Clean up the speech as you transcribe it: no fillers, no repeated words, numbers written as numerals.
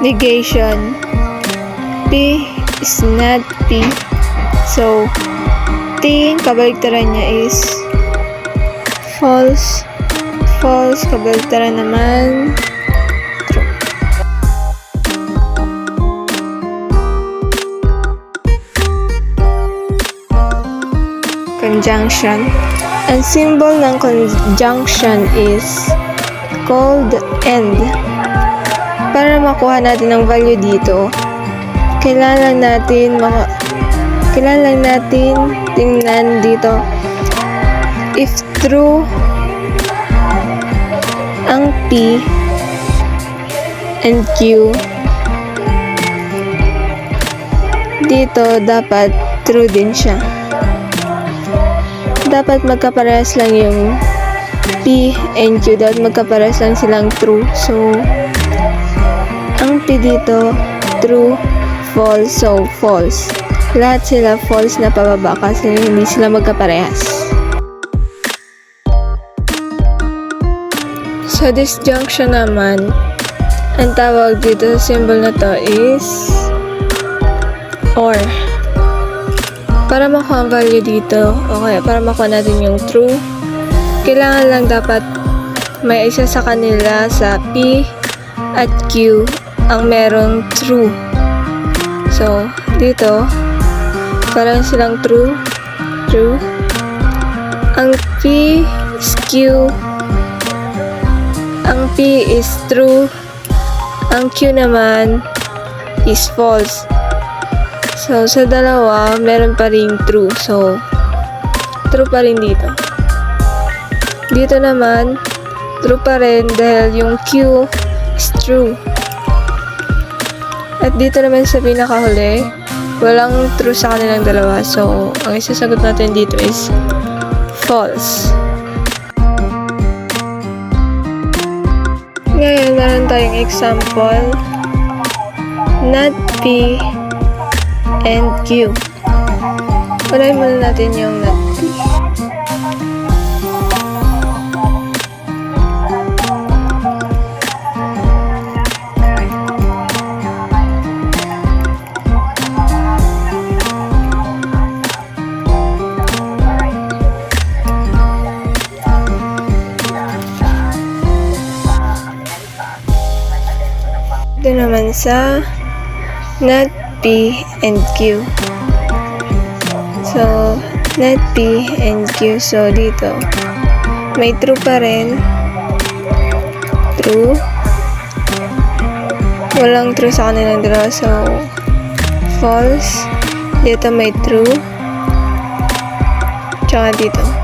negation. P is not P. So, T, kabaligtaran niya is false. False, kabaligtaran naman true. Conjunction. Ang symbol ng conjunction is called AND. Para makuha natin ang value dito, kailangan natin tingnan dito if true ang P and Q, dito dapat true din siya. Dapat magkaparehas lang yung P and Q, dapat magkaparehas lang silang true. So, ang P dito, true, false, so false. Lahat sila false na pababa kasi hindi sila magkaparehas. So, disjunction naman, ang tawag dito sa symbol na to is OR. Para makuha ang value dito, okay, para makuha natin yung true, kailangan lang dapat may isa sa kanila sa P at Q ang merong true. So, dito, parang silang true. Ang P is Q, ang P is true, ang Q naman is false. So, sa dalawa, meron pa ring true. So, true pa rin dito. Dito naman, true pa rin dahil yung Q is true. At dito naman sa pinakahuli, walang true sa kanilang dalawa. So, ang isasagot natin dito is false. Ngayon, meron tayong example. Not P and Q. Unahin muna natin yung not P. Ito naman sa not P and Q. So, not P and Q. So, dito, may true pa rin. True. Walang true sa kanilang dalawa. So, false. Dito may true. Tsaka dito.